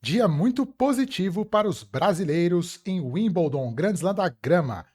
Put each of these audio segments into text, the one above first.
Dia muito positivo para os brasileiros em Wimbledon, Grand Slam da Grama.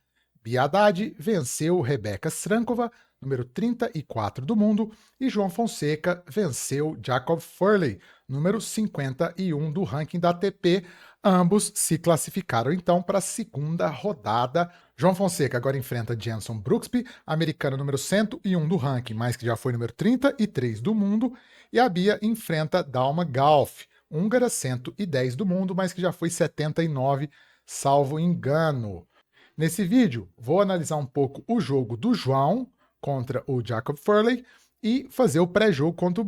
Bia Haddad venceu Rebeca Strankova, número 34 do mundo, e João Fonseca venceu Jacob Furley, número 51 do ranking da ATP. Ambos se classificaram então para a segunda rodada. João Fonseca agora enfrenta Jenson Brooksby, americano número 101 do ranking, mas que já foi número 33 do mundo, e a Bia enfrenta Dalma Golf, húngara 110 do mundo, mas que já foi 79, salvo engano. Nesse vídeo, vou analisar um pouco o jogo do João contra o Jacob Furley e fazer o pré-jogo contra o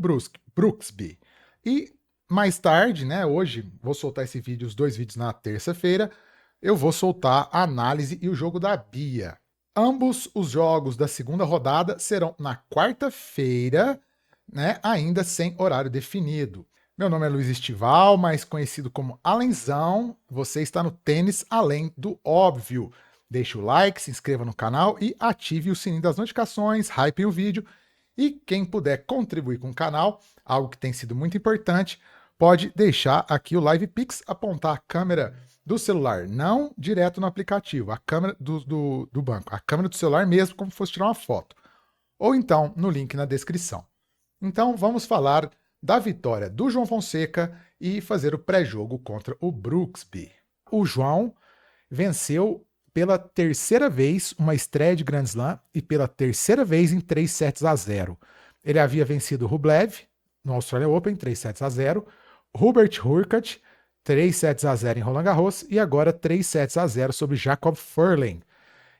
Brooksby. E mais tarde, né, hoje, vou soltar esse vídeo, os dois vídeos na terça-feira, eu vou soltar a análise e o jogo da Bia. Ambos os jogos da segunda rodada serão na quarta-feira, né, ainda sem horário definido. Meu nome é Luiz Estival, mais conhecido como Alenzão. Você está no Tênis Além do Óbvio. Deixe o like, se inscreva no canal e ative o sininho das notificações, hype o vídeo. E quem puder contribuir com o canal, algo que tem sido muito importante, pode deixar aqui o Live Pix, apontar a câmera do celular, não direto no aplicativo, a câmera do banco, a câmera do celular mesmo, como se fosse tirar uma foto. Ou então no link na descrição. Então vamos falar da vitória do João Fonseca e fazer o pré-jogo contra o Brooksby. O João venceu pela terceira vez uma estreia de Grand Slam e pela terceira vez em 3-0. Ele havia vencido Rublev no Australian Open, 3-0, Hubert Hurkacz, 3-0 em Roland Garros e agora 3-0 sobre Jacob Furley.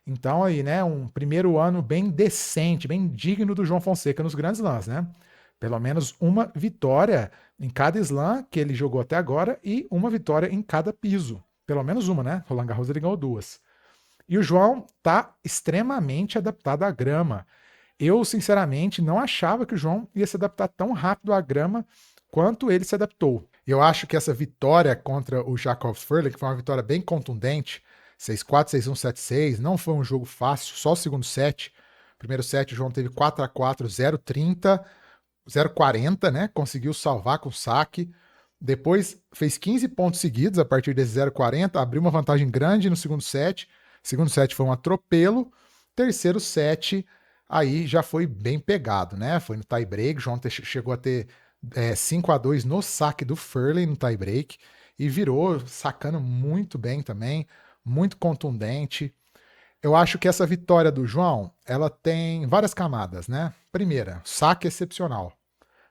Então aí, né, um primeiro ano bem decente, bem digno do João Fonseca nos Grand Slams, né? Pelo menos uma vitória em cada slam que ele jogou até agora e uma vitória em cada piso. Pelo menos uma, né? Roland Garros ele ganhou duas. E o João tá extremamente adaptado à grama. Eu, sinceramente, não achava que o João ia se adaptar tão rápido à grama quanto ele se adaptou. Eu acho que essa vitória contra o Jacob Furley, que foi uma vitória bem contundente, 6-4, 6-1, 7-6, não foi um jogo fácil, só o segundo set. Primeiro set o João teve 4-4, 0-30, 0,40, né? Conseguiu salvar com saque. Depois fez 15 pontos seguidos a partir desse 0,40, abriu uma vantagem grande no segundo set. Segundo set foi um atropelo. Terceiro set, aí já foi bem pegado, né? Foi no tie break. João chegou a ter 5-2 no saque do Furley no tie break e virou sacando muito bem também, muito contundente. Eu acho que essa vitória do João, ela tem várias camadas, né? Primeira, saque excepcional.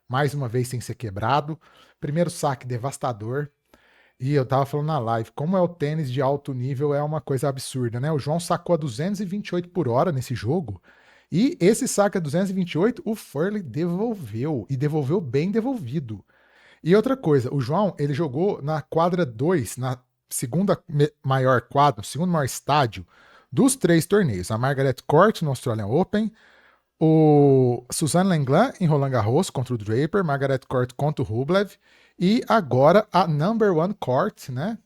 Mais uma vez sem ser quebrado. Primeiro saque devastador. E eu tava falando na live, como é o tênis de alto nível é uma coisa absurda, né? O João sacou a 228 por hora nesse jogo. E esse saque a 228, o Furley devolveu. E devolveu bem devolvido. E outra coisa, o João, ele jogou na quadra 2, na segunda maior quadra, segundo maior estádio dos três torneios. A Margaret Court no Australian Open, o Suzanne Lenglen em Roland Garros contra o Draper, Margaret Court contra o Rublev e agora a Number One Court, né?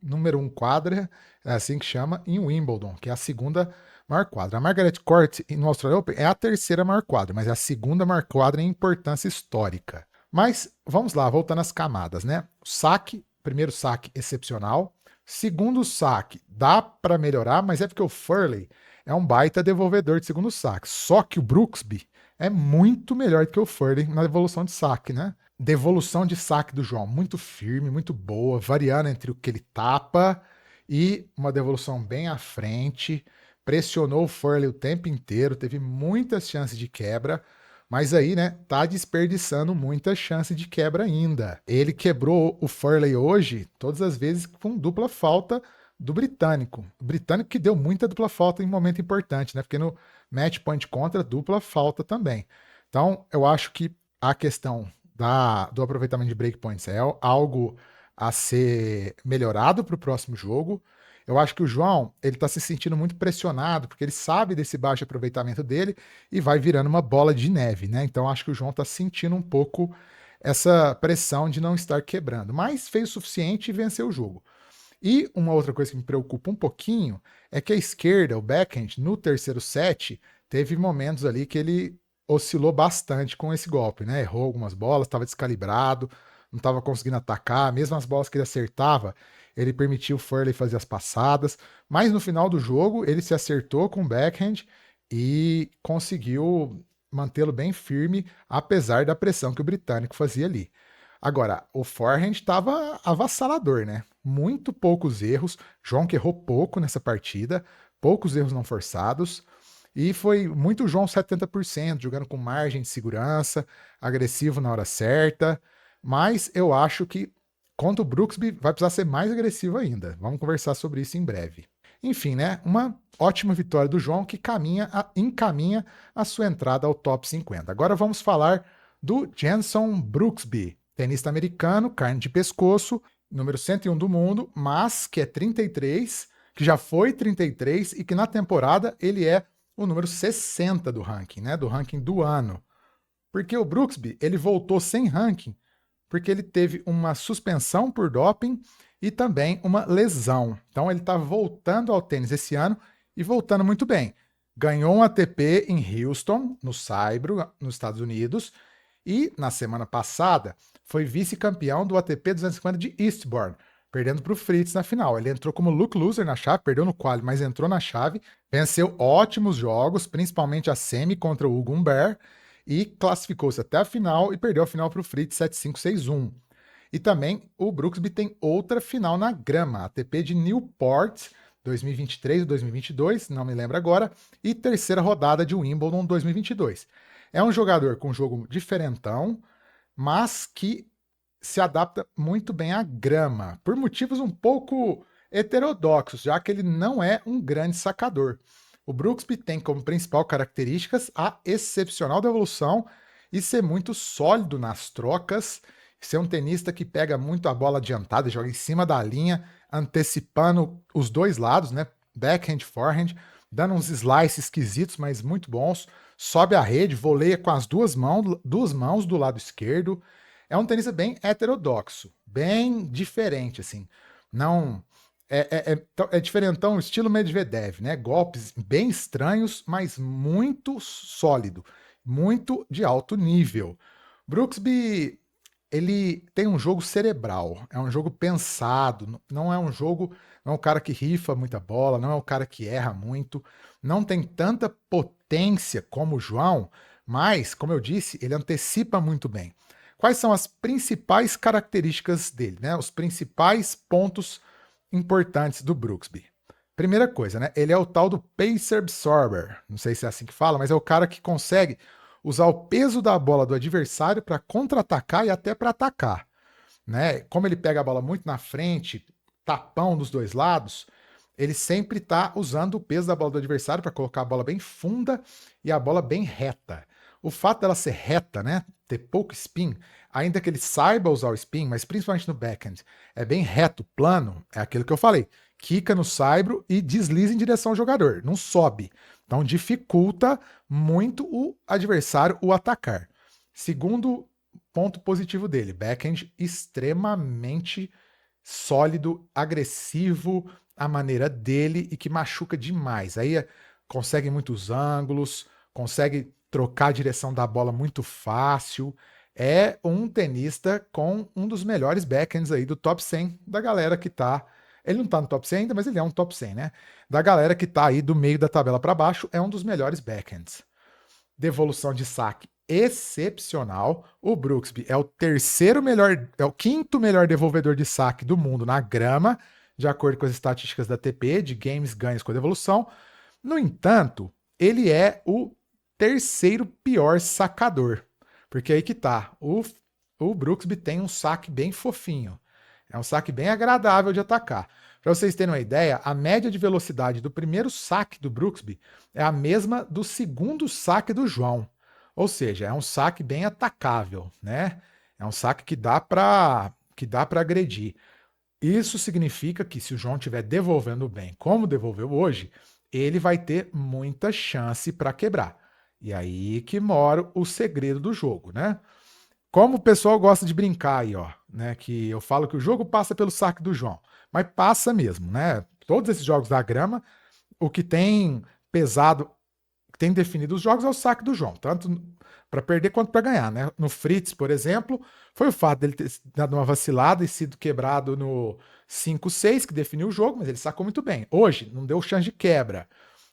Número 1 quadra, é assim que chama, em Wimbledon, que é a segunda maior quadra. A Margaret Court no Australian Open é a terceira maior quadra, mas é a segunda maior quadra em importância histórica. Mas vamos lá, voltando às camadas, né? Saque, primeiro saque excepcional. Segundo saque, dá para melhorar, mas é porque o Furley é um baita devolvedor de segundo saque. Só que o Brooksby é muito melhor do que o Furley na devolução de saque, né? Devolução de saque do João, muito firme, muito boa, variando entre o que ele tapa e uma devolução bem à frente. Pressionou o Furley o tempo inteiro, teve muitas chances de quebra. Mas aí, né, tá desperdiçando muita chance de quebra ainda. Ele quebrou o Furley hoje, todas as vezes com dupla falta do britânico. O britânico que deu muita dupla falta em momento importante, né? Porque no match point contra, dupla falta também. Então, eu acho que a questão do aproveitamento de breakpoints é algo a ser melhorado para o próximo jogo. Eu acho que o João, ele tá se sentindo muito pressionado, porque ele sabe desse baixo aproveitamento dele e vai virando uma bola de neve, né? Então acho que o João tá sentindo um pouco essa pressão de não estar quebrando, mas fez o suficiente e venceu o jogo. E uma outra coisa que me preocupa um pouquinho é que a esquerda, o backhand, no terceiro set, teve momentos ali que ele oscilou bastante com esse golpe, né? Errou algumas bolas, estava descalibrado, não estava conseguindo atacar, mesmo as bolas que ele acertava, ele permitia o Furley fazer as passadas, mas no final do jogo ele se acertou com o backhand e conseguiu mantê-lo bem firme, apesar da pressão que o britânico fazia ali. Agora, o forehand estava avassalador, né? Muito poucos erros, João que errou pouco nessa partida, poucos erros não forçados, e foi muito João 70%, jogando com margem de segurança, agressivo na hora certa, mas eu acho que contra o Brooksby vai precisar ser mais agressivo ainda. Vamos conversar sobre isso em breve. Enfim, né? Uma ótima vitória do João que encaminha a sua entrada ao top 50. Agora vamos falar do Jenson Brooksby, tenista americano, carne de pescoço, número 101 do mundo, mas que é 33, que já foi 33 e que na temporada ele é o número 60 do ranking, né? Do ranking do ano. Porque o Brooksby, ele voltou sem ranking, porque ele teve uma suspensão por doping e também uma lesão. Então ele está voltando ao tênis esse ano e voltando muito bem. Ganhou um ATP em Houston, no Saibro, nos Estados Unidos, e na semana passada foi vice-campeão do ATP 250 de Eastbourne, perdendo para o Fritz na final. Ele entrou como look loser na chave, perdeu no quali, mas entrou na chave, venceu ótimos jogos, principalmente a semi contra o Hugo Humbert, e classificou-se até a final e perdeu a final para o Fritz 7-5, 6-1. E também o Brooksby tem outra final na grama, ATP de Newport 2023 ou 2022, não me lembro agora, e terceira rodada de Wimbledon 2022. É um jogador com um jogo diferentão, mas que se adapta muito bem à grama, por motivos um pouco heterodoxos, já que ele não é um grande sacador. O Brooksby tem como principal características a excepcional devolução e ser muito sólido nas trocas, ser um tenista que pega muito a bola adiantada, joga em cima da linha, antecipando os dois lados, né? Backhand, forehand, dando uns slices esquisitos, mas muito bons. Sobe a rede, voleia com as duas mãos do lado esquerdo. É um tenista bem heterodoxo, bem diferente, assim. Não é diferentão, estilo Medvedev, né? Golpes bem estranhos, mas muito sólido, muito de alto nível. Brooksby, ele tem um jogo cerebral, é um jogo pensado, não é um jogo, não é um cara que rifa muita bola, não é um cara que erra muito, não tem tanta potência como o João, mas, como eu disse, ele antecipa muito bem. Quais são as principais características dele, né? Os principais pontos importantes do Brooksby. Primeira coisa, né? Ele é o tal do pacer absorber. Não sei se é assim que fala, mas é o cara que consegue usar o peso da bola do adversário para contra-atacar e até para atacar, né? Como ele pega a bola muito na frente, tapão dos dois lados, ele sempre está usando o peso da bola do adversário para colocar a bola bem funda e a bola bem reta. O fato dela ser reta, né, ter pouco spin, ainda que ele saiba usar o spin, mas principalmente no backhand, é bem reto, plano, é aquilo que eu falei. Quica no saibro e desliza em direção ao jogador, não sobe. Então dificulta muito o adversário o atacar. Segundo ponto positivo dele, backhand extremamente sólido, agressivo, a maneira dele e que machuca demais. Aí consegue muitos ângulos, consegue trocar a direção da bola muito fácil. É um tenista com um dos melhores backhands aí do top 100 da galera que tá. Ele não tá no top 100 ainda, mas ele é um top 100, né? Da galera que tá aí do meio da tabela para baixo, é um dos melhores backhands. Devolução de saque excepcional. O Brooksby é o terceiro melhor, é o quinto melhor devolvedor de saque do mundo na grama, de acordo com as estatísticas da ATP, de games ganhos com a devolução. No entanto, ele é o terceiro pior sacador. Porque aí que tá. O Brooksby tem um saque bem fofinho. É um saque bem agradável de atacar. Para vocês terem uma ideia, a média de velocidade do primeiro saque do Brooksby é a mesma do segundo saque do João. Ou seja, é um saque bem atacável, né? É um saque que dá para agredir. Isso significa que se o João estiver devolvendo bem, como devolveu hoje, ele vai ter muita chance para quebrar. E aí que mora o segredo do jogo, né? Como o pessoal gosta de brincar aí, ó, né? Que eu falo que o jogo passa pelo saque do João, mas passa mesmo, né? Todos esses jogos da grama, o que tem pesado, tem definido os jogos é o saque do João, tanto para perder quanto para ganhar, né? No Fritz, por exemplo, foi o fato dele ter dado uma vacilada e sido quebrado no 5-6 que definiu o jogo, mas ele sacou muito bem. Hoje, não deu chance de quebra.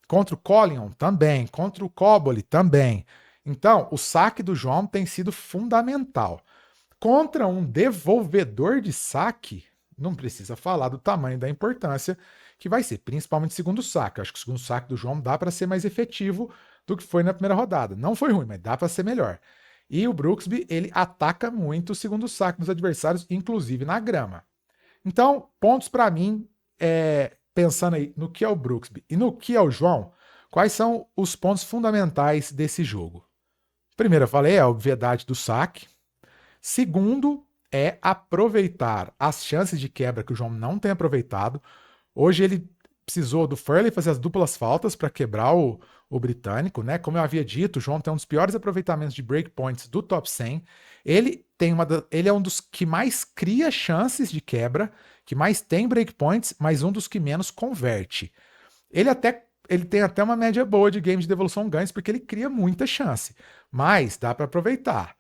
Contra o Collion, também. Contra o Coboli, também. Então, o saque do João tem sido fundamental. Contra um devolvedor de saque, não precisa falar do tamanho da importância que vai ser, principalmente o segundo saque. Acho que o segundo saque do João dá para ser mais efetivo do que foi na primeira rodada. Não foi ruim, mas dá para ser melhor. E o Brooksby, ele ataca muito o segundo saque dos adversários, inclusive na grama. Então, pontos para mim, pensando aí no que é o Brooksby e no que é o João, quais são os pontos fundamentais desse jogo? Primeiro, eu falei, a obviedade do saque. Segundo, é aproveitar as chances de quebra que o João não tem aproveitado. Hoje ele precisou do Furley fazer as duplas faltas para quebrar o britânico, né? Como eu havia dito, o João tem um dos piores aproveitamentos de breakpoints do top 100. Ele é um dos que mais cria chances de quebra, que mais tem breakpoints, mas um dos que menos converte. Ele tem até uma média boa de games de devolução ganhos, porque ele cria muita chance. Mas dá para aproveitar.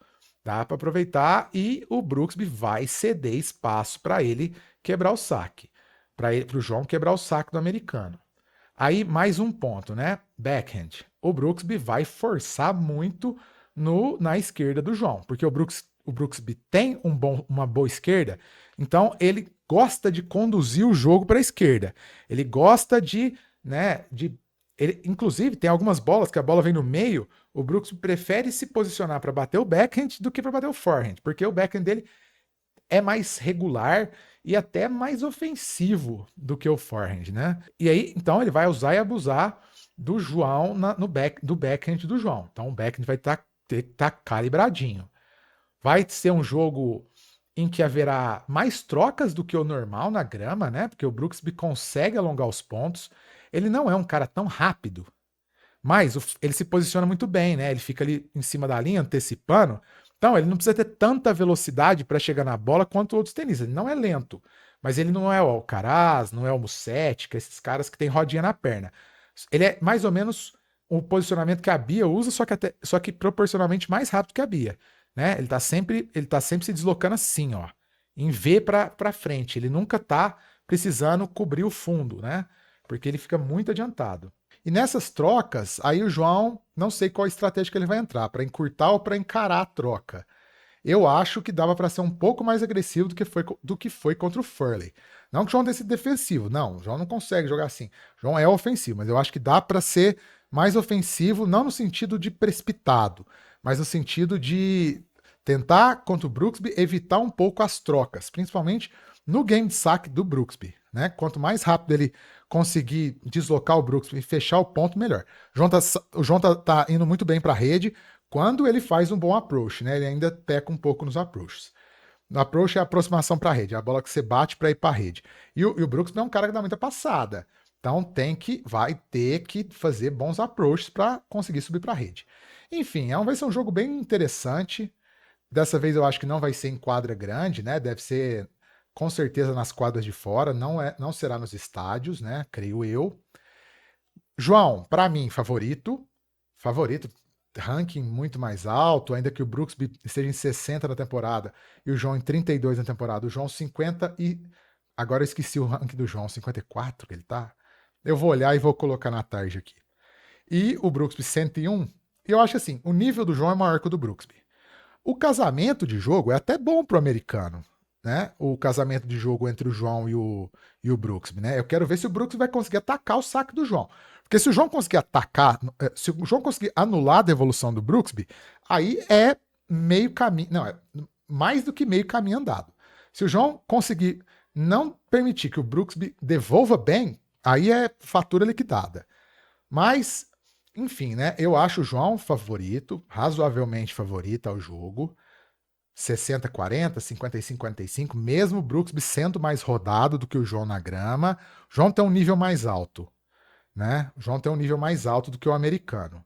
Dá para aproveitar e o Brooksby vai ceder espaço para ele quebrar o saque. Para o João quebrar o saque do americano. Aí, mais um ponto, né? Backhand. O Brooksby vai forçar muito na esquerda do João, porque o Brooksby tem uma boa esquerda, então ele gosta de conduzir o jogo para a esquerda. Ele gosta inclusive, tem algumas bolas que a bola vem no meio, o Brooksby prefere se posicionar para bater o backhand do que para bater o forehand, porque o backhand dele é mais regular e até mais ofensivo do que o forehand, né? E aí, então, ele vai usar e abusar do João do backhand do João. Então, o backhand vai ter que estar calibradinho. Vai ser um jogo em que haverá mais trocas do que o normal na grama, né? Porque o Brooksby consegue alongar os pontos. Ele não é um cara tão rápido, mas ele se posiciona muito bem, né? Ele fica ali em cima da linha, antecipando. Então, ele não precisa ter tanta velocidade para chegar na bola quanto outros tenistas. Ele não é lento, mas ele não é o Alcaraz, não é o Musetti, que é esses caras que tem rodinha na perna. Ele é mais ou menos o posicionamento que a Bia usa, só que proporcionalmente mais rápido que a Bia, né? Ele tá sempre se deslocando assim, ó, em V para frente. Ele nunca tá precisando cobrir o fundo, né? Porque ele fica muito adiantado. E nessas trocas, aí o João, não sei qual estratégia que ele vai entrar, para encurtar ou para encarar a troca. Eu acho que dava para ser um pouco mais agressivo do que foi contra o Furley. Não que o João tenha sido defensivo, não, o João não consegue jogar assim. O João é ofensivo, mas eu acho que dá para ser mais ofensivo, não no sentido de precipitado, mas no sentido de tentar, contra o Brooksby, evitar um pouco as trocas, principalmente no game de saque do Brooksby, né? Quanto mais rápido ele conseguir deslocar o Brooksby e fechar o ponto, melhor. O João tá indo muito bem para a rede quando ele faz um bom approach, né? Ele ainda peca um pouco nos approaches. No approach é a aproximação para a rede, é a bola que você bate para ir para a rede. E o Brooksby é um cara que dá muita passada. Então vai ter que fazer bons approaches para conseguir subir para a rede. Enfim, vai ser um jogo bem interessante. Dessa vez eu acho que não vai ser em quadra grande, né? Deve ser com certeza nas quadras de fora, não será nos estádios, né? Creio eu. João, para mim, favorito, ranking muito mais alto, ainda que o Brooksby esteja em 60 na temporada e o João em 32 na temporada. O João 50 e agora eu esqueci o ranking do João, 54 que ele tá. Eu vou olhar e vou colocar na tarde aqui. E o Brooksby 101. E eu acho assim, o nível do João é maior que o do Brooksby. O casamento de jogo é até bom pro americano, né? O casamento de jogo entre o João e o Brooksby, né? Eu quero ver se o Brooksby vai conseguir atacar o saque do João. Porque se o João conseguir atacar, se o João conseguir anular a devolução do Brooksby, aí é meio caminho, não, é mais do que meio caminho andado. Se o João conseguir não permitir que o Brooksby devolva bem, aí é fatura liquidada. Mas, enfim, né? Eu acho o João favorito, razoavelmente favorito ao jogo. 60-40, 55-45, mesmo o Brooksby sendo mais rodado do que o João na grama. O João tem um nível mais alto, né? O João tem um nível mais alto do que o americano.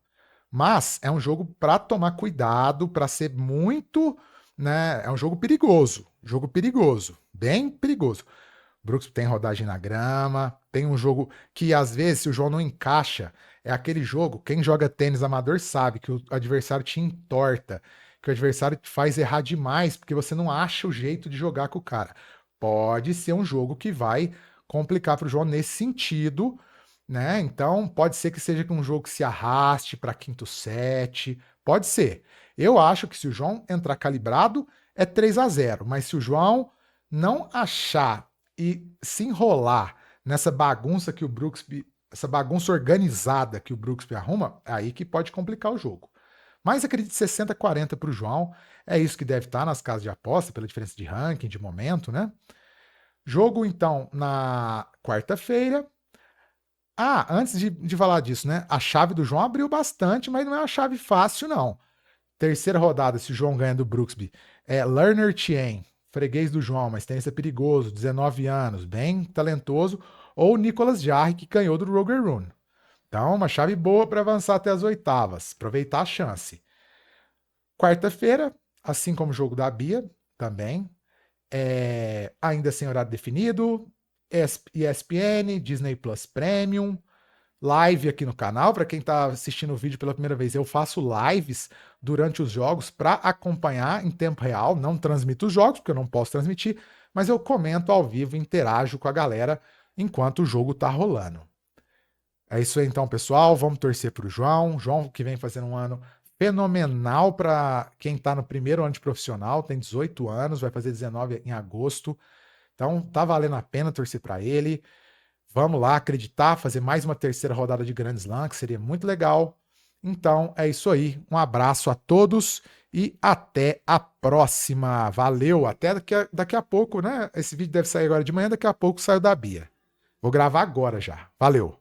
Mas é um jogo para tomar cuidado, para ser muito, né? É um jogo perigoso, bem perigoso. Brooksby tem rodagem na grama, tem um jogo que às vezes, se o João não encaixa, é aquele jogo, quem joga tênis amador sabe que o adversário te entorta, que o adversário te faz errar demais, porque você não acha o jeito de jogar com o cara. Pode ser um jogo que vai complicar para o João nesse sentido, né? Então, pode ser que seja um jogo que se arraste para quinto set, pode ser. Eu acho que se o João entrar calibrado, é 3-0, mas se o João não achar e se enrolar nessa bagunça que o Brooksby, essa bagunça organizada que o Brooksby arruma, é aí que pode complicar o jogo. Mas acredito 60-40 para o João, é isso que deve estar nas casas de aposta, pela diferença de ranking, de momento, né? Jogo, então, na quarta-feira. Ah, antes de falar disso, né? A chave do João abriu bastante, mas não é uma chave fácil, não. Terceira rodada, se o João ganha do Brooksby, é Lerner Tien, freguês do João, mas tenista perigoso, 19 anos, bem talentoso, ou Nicolas Jarre, que ganhou do Roger Rune. Então, uma chave boa para avançar até as oitavas, aproveitar a chance. Quarta-feira, assim como o jogo da Bia, também, ainda sem horário definido, ESPN, Disney Plus Premium, live aqui no canal. Para quem está assistindo o vídeo pela primeira vez, eu faço lives durante os jogos para acompanhar em tempo real. Não transmito os jogos, porque eu não posso transmitir, mas eu comento ao vivo, interajo com a galera enquanto o jogo está rolando. É isso aí então, pessoal. Vamos torcer para o João. João que vem fazendo um ano fenomenal para quem está no primeiro ano de profissional, tem 18 anos, vai fazer 19 em agosto. Então tá valendo a pena torcer para ele. Vamos lá acreditar, fazer mais uma terceira rodada de Grand Slam, que seria muito legal. Então é isso aí. Um abraço a todos e até a próxima. Valeu, até daqui a pouco, né? Esse vídeo deve sair agora de manhã, daqui a pouco sai o da Bia. Vou gravar agora já. Valeu.